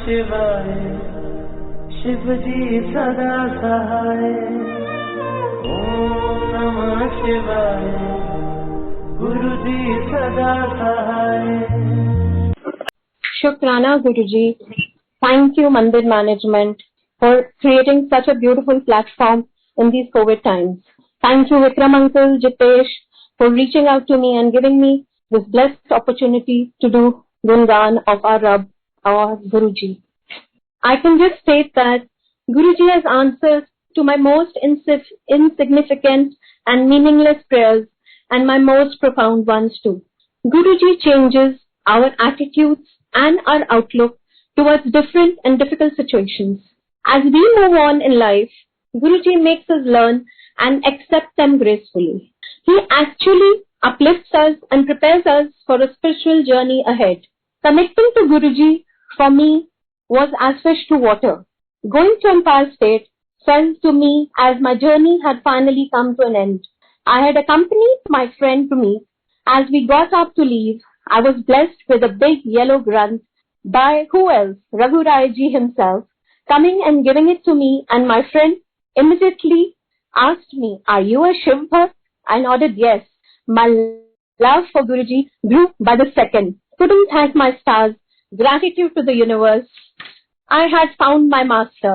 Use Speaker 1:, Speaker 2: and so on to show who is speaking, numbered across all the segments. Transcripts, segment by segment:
Speaker 1: शिवाय शिव जी सदा सहाय ओम नमः शिवाय गुरुजी सदा सहाय
Speaker 2: Shukrana Guruji. Thank you Mandir management for creating such a beautiful platform in these COVID times. Thank you Vikram uncle, Jitesh for reaching out to me and giving me this blessed opportunity to do Gungan of our Rabb, our Guruji. I can just state that Guruji has answers to my most insignificant and meaningless prayers and my most profound ones too. Guruji changes our attitudes and our outlook towards different and difficult situations. As we move on in life, Guruji makes us learn and accept them gracefully. He actually uplifts us and prepares us for a spiritual journey ahead. Connecting to Guruji for me was as fish to water. Going to Empire State felt to me as my journey had finally come to an end. I had accompanied my friend to meet. As we got up to leave, I was blessed with a big yellow grunt by who else? Raghu Rai ji himself, coming and giving it to me, and my friend immediately asked me, "Are you a Shiv Bhakt?" I nodded yes. My love for Guruji grew by the second. Couldn't thank my stars. Gratitude to the universe. I had found my master.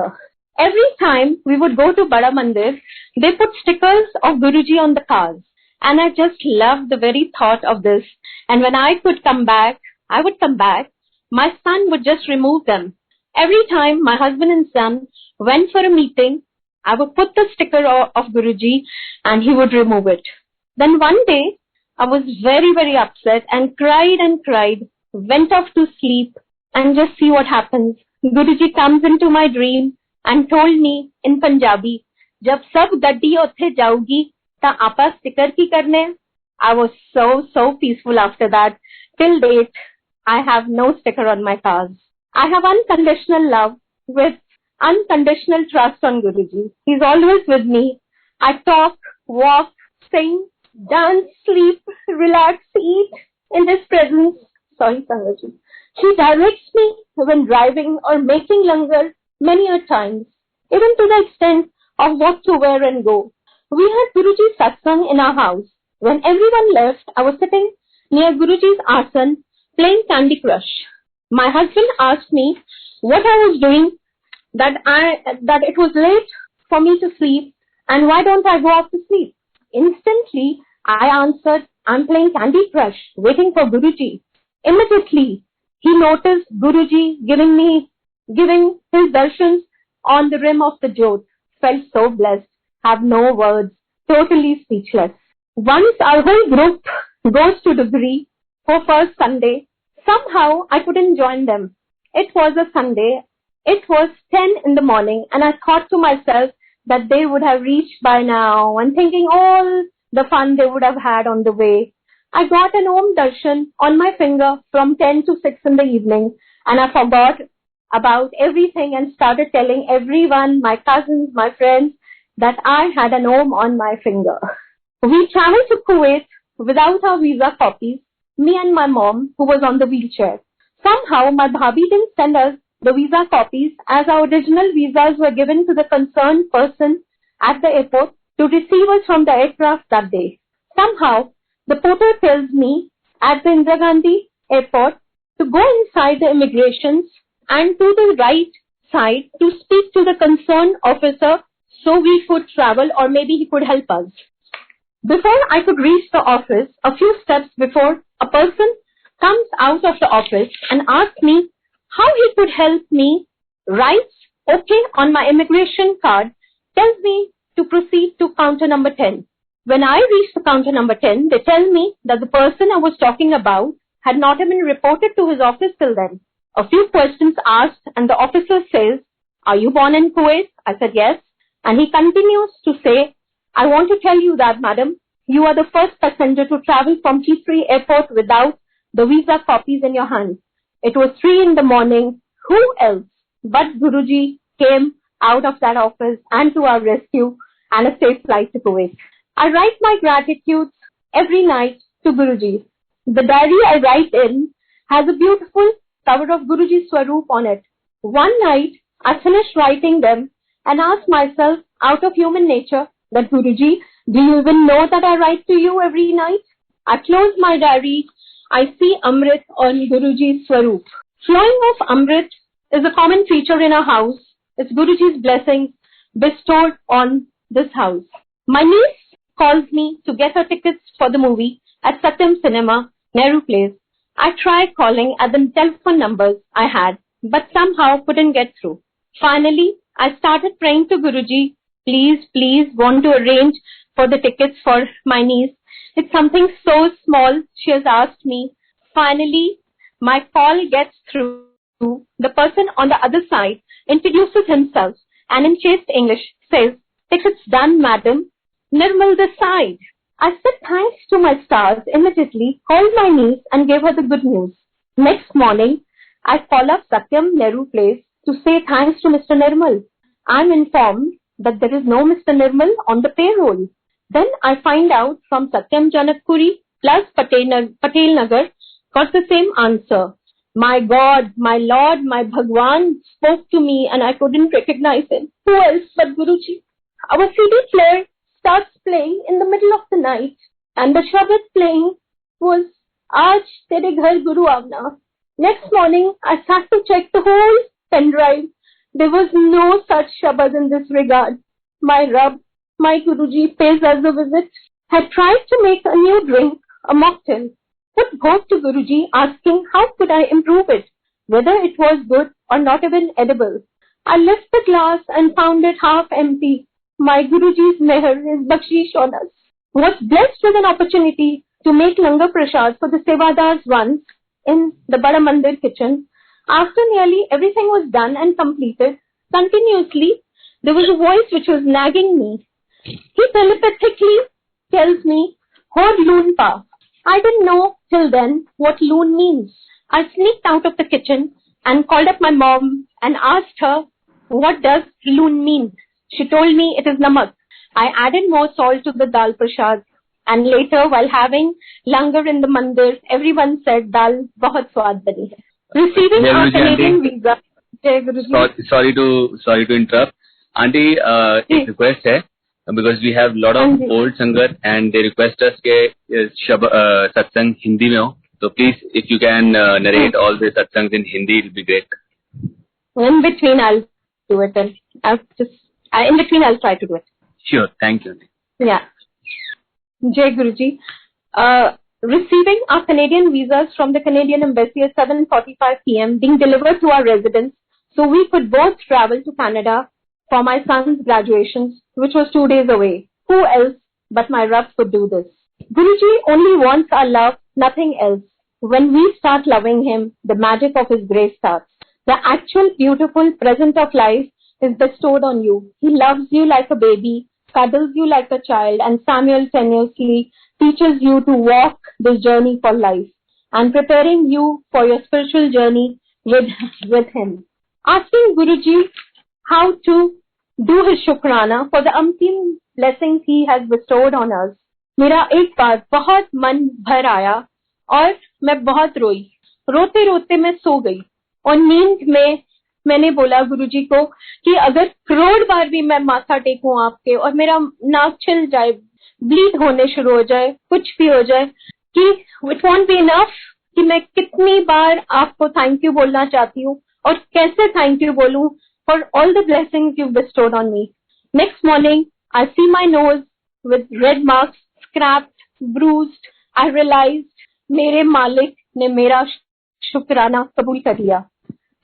Speaker 2: Every time we would go to Bada Mandir, they put stickers of Guruji on the cars. And I just loved the very thought of this. And when I would come back, my son would just remove them. Every time my husband and son went for a meeting, I would put the sticker of Guruji and he would remove it. Then one day, I was very, very upset and cried, went off to sleep and just see what happens. Guruji comes into my dream and told me in Punjabi, "Jab sab gaddi othe jaogi, ta aapa sticker ki karne?" I was so peaceful after that. Till date, I have no sticker on my cars. I have unconditional love with unconditional trust on Guruji. He's always with me. I talk, walk, sing, dance, sleep, relax, eat in his presence. Sorry, Sangat. He directs me when driving or making langar many a times, even to the extent of what to wear and go. We had Guruji Satsang in our house. When everyone left, I was sitting near Guruji's asan playing Candy Crush. My husband asked me what I was doing, that it was late for me to sleep, and why don't I go off to sleep? Instantly, I answered, "I'm playing Candy Crush, waiting for Guruji." Immediately, he noticed Guruji giving his darshans on the rim of the Jyot. Felt so blessed, have no words, totally speechless. Once our whole group goes to Dugri for first Sunday, somehow I couldn't join them. It was a Sunday. It was 10 in the morning and I thought to myself that they would have reached by now and thinking all the fun they would have had on the way. I got an Om Darshan on my finger from 10 to 6 in the evening and I forgot about everything and started telling everyone, my cousins, my friends, that I had an Om on my finger. We traveled to Kuwait without our visa copies, me and my mom who was on the wheelchair. Somehow my bhabhi didn't send us the visa copies as our original visas were given to the concerned person at the airport to receive us from the aircraft that day. Somehow the porter tells me at the Indira Gandhi airport to go inside the immigrations and to the right side to speak to the concerned officer so we could travel or maybe he could help us. Before I could reach the office, a few steps before, a person comes out of the office and asks me how he could help me, writes "okay" on my immigration card, tells me to proceed to counter number 10. When I reach the counter number 10, they tell me that the person I was talking about had not even reported to his office till then. A few questions asked and the officer says, "Are you born in Kuwait?" I said yes. And he continues to say, "I want to tell you that, madam, you are the first passenger to travel from T3 airport without the visa copies in your hand." It was 3 in the morning. Who else but Guruji came out of that office and to our rescue and a safe flight to Kuwait. I write my gratitudes every night to Guruji. The diary I write in has a beautiful cover of Guruji's Swaroop on it. One night, I finished writing them and asked myself out of human nature that Guruji, do you even know that I write to you every night? I close my diary. I see Amrit on Guruji's Swaroop. Flowing of Amrit is a common feature in our house. It's Guruji's blessings bestowed on this house. My niece calls me to get her tickets for the movie at Satyam Cinema, Nehru Place. I tried calling at the telephone numbers I had, but somehow couldn't get through. Finally, I started praying to Guruji, please, want to arrange for the tickets for my niece. It's something so small she has asked me. Finally, my call gets through. The person on the other side introduces himself and in chaste English says, tickets done, madam. Nirmal this side. I said thanks to my stars, immediately called my niece and gave her the good news. Next morning, I call up Satyam Nehru Place to say thanks to Mr. Nirmal. I'm informed that there is no Mr. Nirmal on the payroll. Then I find out from Satyam Janakpuri plus Patel Nagar got the same answer. My God, my Lord, my Bhagwan spoke to me and I couldn't recognize him. Who else but Guruji? Our CD player starts playing in the middle of the night and the Shabad playing was Aaj Tere Ghar Guru Avna. Next morning, I had to check the whole pen drive. There was no such Shabad in this regard. My Rabb, my Guruji pays us a visit, had tried to make a new drink, a mocktail. Would go to Guruji asking how could I improve it, whether it was good or not even edible. I left the glass and found it half empty. My Guruji's meher, his bakshish on us. Was blessed with an opportunity to make langar prasad for the sevadars once in the Bada Mandir kitchen. After nearly everything was done and completed, continuously there was a voice which was nagging me. He telepathically tells me, Hod loon pa. I didn't know till then what loon means. I sneaked out of the kitchen and called up my mom and asked her, what does loon mean? She told me it is namak. I added more salt to the dal prasad and later while having langar in the mandir, everyone said dal bahut swad bani hai. Receiving our Canadian visa. Jai Guruji.
Speaker 3: Sorry to interrupt. Aunty, एक request है. Because we have lot of old sangat and they request us के satsang Hindi में हो. So please, if you can narrate all the satsangs in Hindi, it will be great.
Speaker 2: In between, I'll do it. And in between, I'll try to do it.
Speaker 3: Sure, thank you.
Speaker 2: Yeah. Jai Guruji. Receiving our Canadian visas from the Canadian Embassy at 7:45 p.m. being delivered to our residence, so we could both travel to Canada for my son's graduations, which was 2 days away. Who else but my Rabb could do this? Guruji only wants our love, nothing else. When we start loving him, the magic of his grace starts. The actual beautiful present of life is bestowed on you. He loves you like a baby, cuddles you like a child, and simultaneously teaches you to walk this journey for life and preparing you for your spiritual journey with him. Asking Guruji how to do his shukrana for the umpteen blessings he has bestowed on us. मेरा एक बार बहुत मन भर आया और मैं बहुत रोई. रोते रोते मैं सो गई और नींद में मैंने बोला गुरुजी को कि अगर करोड़ बार भी मैं माथा टेकूं आपके और मेरा नाक छिल जाए, ब्लीड होने शुरू हो जाए, कुछ भी हो जाए, कि इट वॉन्ट बी इनफ कि मैं कितनी बार आपको थैंक यू बोलना चाहती हूँ और कैसे थैंक यू बोलूं for all the blessings you've bestowed on me. Next morning, I see my nose with red marks, scrapped, bruised. I realized मेरे मालिक ने मेरा शुक्राना कबूल कर लिया.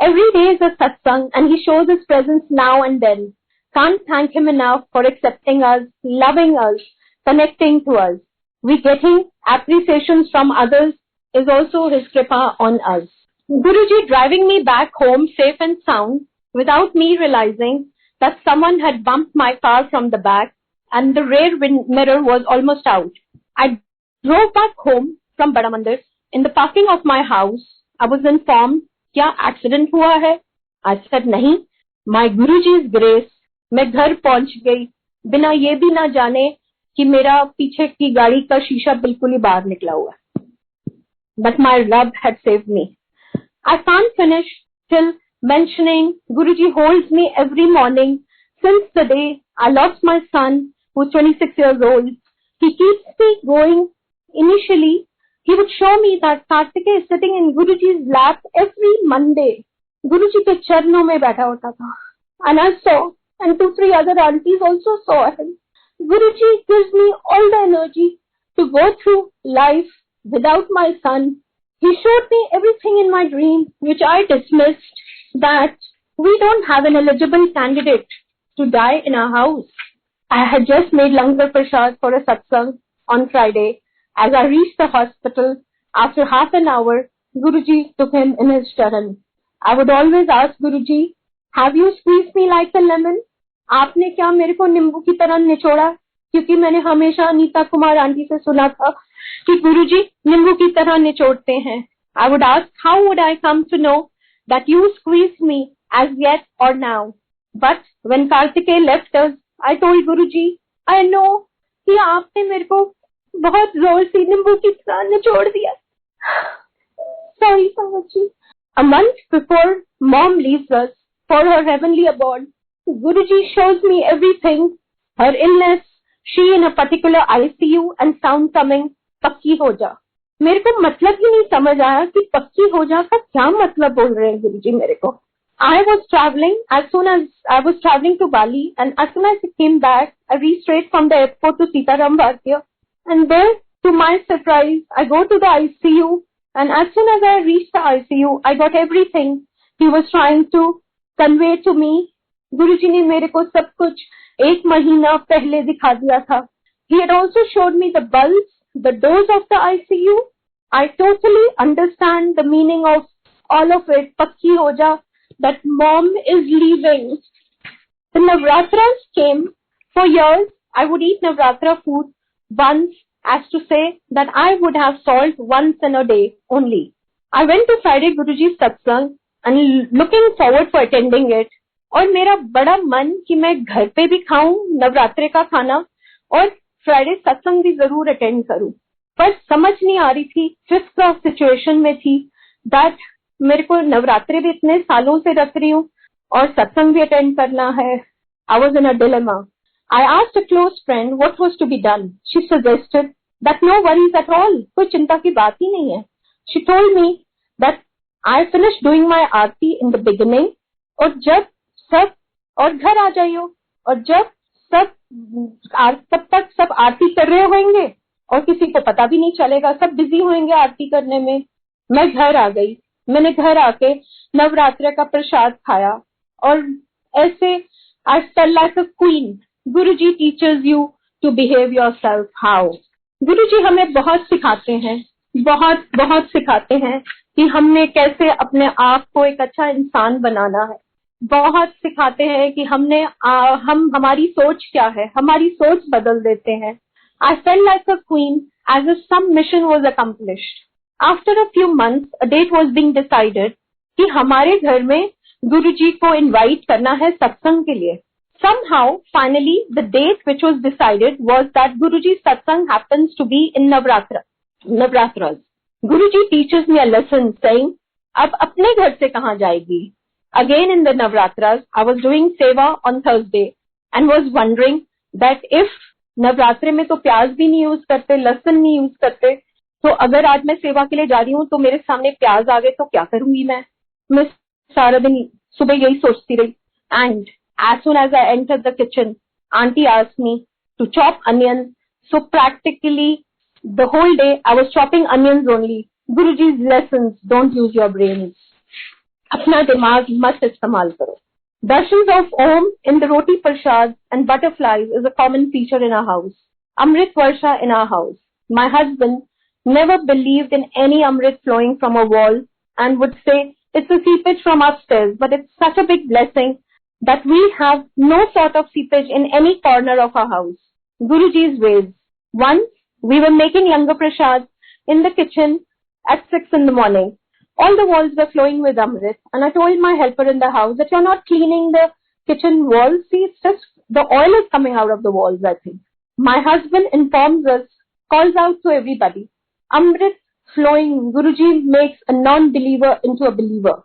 Speaker 2: Every day is a satsang and he shows his presence now and then. Can't thank him enough for accepting us, loving us, connecting to us. We getting appreciations from others is also his kripa on us. Guruji driving me back home safe and sound without me realizing that someone had bumped my car from the back and the rear mirror was almost out. I drove back home from Bada Mandir. In the parking of my house, I was informed, क्या accident हुआ है? I said नहीं. My Guruji's grace, मैं घर पहुंच गई बिना ये भी ना जाने कि मेरा पीछे की गाड़ी का शीशा बिल्कुल ही बाहर निकला हुआ है. But my Rabb had saved me. I can't finish till mentioning Guruji holds me every morning since the day I lost my son, who's 26 years old. He keeps me going. Initially, he would show me that Kartikeya is sitting in Guruji's lap every Monday. Guruji के चरणों में बैठा होता था. And I saw, and 2-3 other aunties also saw him. Guruji gives me all the energy to go through life without my son. He showed me everything in my dream, which I dismissed, that we don't have an eligible candidate to die in our house. I had just made Langar Prasad for a satsang on Friday. As I reached the hospital, after half an hour, Guruji took him in his charan. I would always ask Guruji, have you squeezed me like a lemon? आपने क्या मेरे को नींबू की तरह निचोड़ा? क्योंकि मैंने हमेशा अनीता कुमार आंटी से सुना था कि गुरुजी नींबू की तरह निचोड़ते हैं. I would ask, how would I come to know that you squeezed me as yet or now? But when Kartikeya left us, I told Guruji, I know कि आपने मेरे को बहुत जोर से नींबू की तरह निचोड़ दिया. Sorry, Sakhuja. A month before mom leaves us for her heavenly abode, Guruji shows me everything. Her illness, she in a particular ICU and sound coming, पक्की हो जा. मेरे को मतलब ही नहीं समझ आया कि पक्की हो जा का क्या मतलब बोल रहे हैं गुरुजी मेरे को. I was traveling to Bali, and as soon as I came back, I reached straight from the airport to Sitaram Bhartiya, and there, to my surprise, I go to the ICU, and as soon as I reached the ICU, I got everything he was trying to convey to me. गुरुजी ने मेरे को सब कुछ 1 महीना पहले दिखा दिया था. He had also showed me the bulbs, the doors of the ICU. I totally understand the meaning of all of it. Pakki ho ja, that mom is leaving. The Navratras came. For years, I would eat Navratra food once, as to say that I would have salt once in a day only. I went to Friday Guruji Satsang and looking forward for attending it. और मेरा बड़ा मन कि मैं घर पे भी खाऊं नवरात्रे का खाना और फ्राइडे सत्संग भी जरूर अटेंड करूं. पर समझ नहीं आ रही थी, फिफ्थ क्लास सिचुएशन में थी, दैट मेरे को नवरात्रे भी इतने सालों से रख रही हूँ और सत्संग भी अटेंड करना है. I was in a dilemma. I asked a close friend what was to be done. She suggested that no worries at all, कोई चिंता की बात ही नहीं है. She told me that I finish doing my aarti in the beginning, और जब सब और घर आ जाइयो, और जब तब तक सब आरती कर रहे होंगे और किसी को पता भी नहीं चलेगा, सब बिजी होंगे आरती करने में. मैं घर आ गई. मैंने घर आके नवरात्र का प्रसाद खाया और ऐसे I felt like a queen. Guruji teachers you to behave yourself how. Guruji हमें बहुत सिखाते हैं, बहुत बहुत सिखाते हैं कि हमने कैसे अपने आप को एक अच्छा इंसान बनाना है. बहुत सिखाते हैं कि हमारी सोच क्या है, हमारी सोच बदल देते हैं. I felt like a queen as if some mission was accomplished. After a few months, a date was being decided कि हमारे घर में गुरुजी को इनवाइट करना है सत्संग के लिए. Somehow, finally, the date which was decided was that Guruji Satsang happens to be in Navratras. Guruji teaches me a lesson saying, अब अपने घर से कहाँ जाएगी. Again in the Navratras, I was doing seva on Thursday and was wondering that if नवरात्रे में तो प्याज भी नहीं यूज करते, लहसुन नहीं यूज करते, तो अगर आज मैं सेवा के लिए जा रही हूँ तो मेरे सामने प्याज आ गए तो क्या करूंगी मैं सारा दिन सुबह यही सोचती रही. And as soon as I entered the kitchen, Aunty asked me to chop onions. So practically the whole day I was chopping onions only. Guruji's lessons, don't use your brains. अपना दिमाग मत इस्तेमाल करो. Darshans of Om in the roti prasad and butterflies is a common feature in our house. Amrit Varsha in our house. My husband never believed in any Amrit flowing from a wall and would say it's a seepage from upstairs, but it's such a big blessing that we have no sort of seepage in any corner of our house. Guruji's ways. Once we were making Langar Prasad in the kitchen at 6 in the morning. All the walls were flowing with Amrit, and I told my helper in the house that you're not cleaning the kitchen walls. See, it's just the oil is coming out of the walls, I think. My husband informs us, calls out to everybody, Amrit flowing, Guruji makes a non-believer into a believer.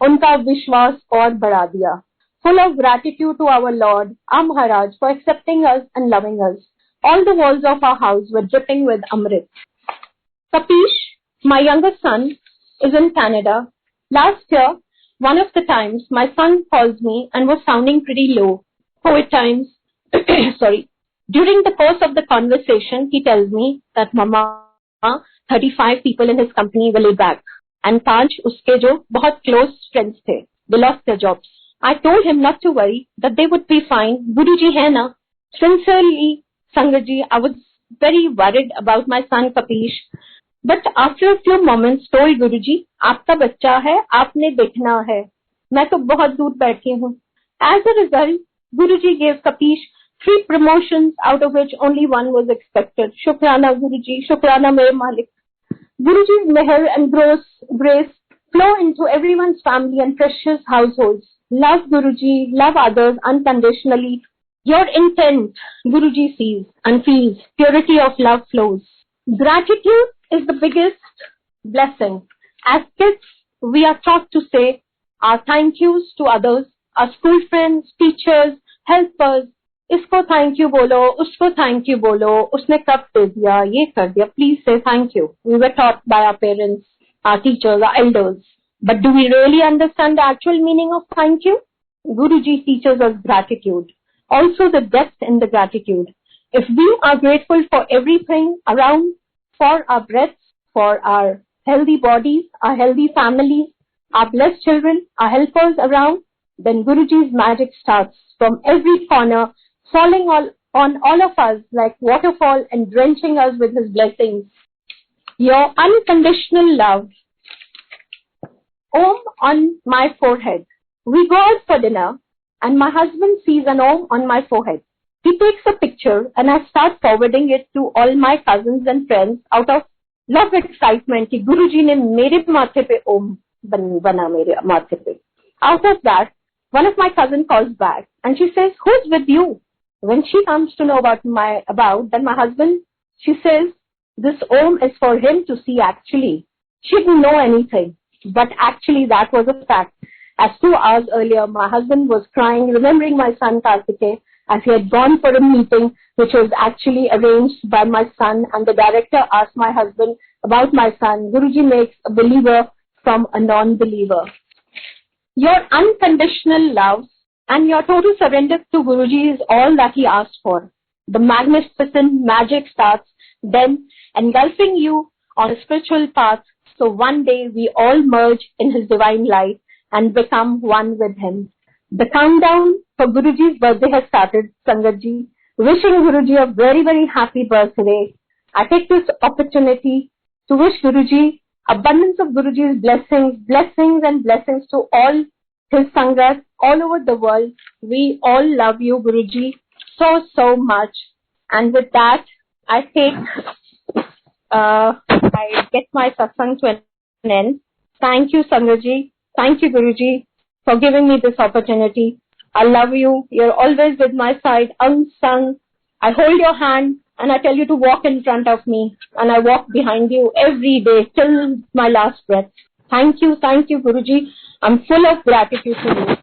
Speaker 2: उनका विश्वास और बढ़ा दिया. Full of gratitude to our Lord, our Maharaj, for accepting us and loving us. All the walls of our house were dripping with Amrit. Kapish, my youngest son, is in Canada. Last year, one of the times, my son calls me and was sounding pretty low. COVID times, sorry. During the course of the conversation, he tells me that Mama, 35 people in his company will be back. And 5 उसके जो बहुत close friends थे, they lost their jobs. I told him not to worry, that they would be fine. Guruji है ना? Sincerely, Sangatji, I was very worried about my son Kapish. But after a few moments, told Guruji, आपका बच्चा है, आपने देखना है. मैं तो बहुत दूर बैठी हूँ. As a result, Guruji gave Kapish 3 promotions, out of which only 1 was expected. Shukrana Guruji, Shukrana mere Malik. Guruji's meher and grace flow into everyone's family and precious households. Love Guruji, love others unconditionally. Your intent, Guruji sees and feels. Purity of love flows. Gratitude is the biggest blessing. As kids, we are taught to say our thank yous to others, our school friends, teachers, helpers. इसको thank you बोलो, उसको thank you बोलो, उसने cup दे दिया, ये कर दिया. Please say thank you. We were taught by our parents, our teachers, our elders. But do we really understand the actual meaning of thank you? Guruji teaches us gratitude. Also the depth in the gratitude. If we are grateful for everything around, for our breaths, for our healthy bodies, our healthy families, our blessed children, our helpers around, then Guruji's magic starts from every corner, falling on all of us like waterfall and drenching us with his blessings. Your unconditional love. Om on my forehead. We go out for dinner and my husband sees an Om on my forehead. He takes a picture and I start forwarding it to all my cousins and friends out of love excitement कि Guruji ने मेरे माथे पे Om बना मेरे माथे पे. Out of that, one of my cousin calls back and she says, who's with you? When she comes to know about then my husband, she says, this Om is for him to see actually. She didn't know anything, but actually that was a fact. As 2 hours earlier, my husband was crying, remembering my son Kartike, as he had gone for a meeting which was actually arranged by my son, and the director asked my husband about my son. Guruji makes a believer from a non-believer. Your unconditional love and your total surrender to Guruji is all that he asks for. The magnificent magic starts then engulfing you on a spiritual path, so one day we all merge in his divine light and become one with him. The countdown for Guruji's birthday has started, Sangatji. Wishing Guruji a very, very happy birthday. I take this opportunity to wish Guruji abundance of Guruji's blessings and blessings to all his sangat all over the world. We all love you, Guruji, so much. And with that, I get my satsang to an end. Thank you, Sangatji. Thank you, Guruji, for giving me this opportunity. I love you. You're always with my side, unsung. I hold your hand and I tell you to walk in front of me, and I walk behind you every day till my last breath. Thank you, Guruji. I'm full of gratitude to you.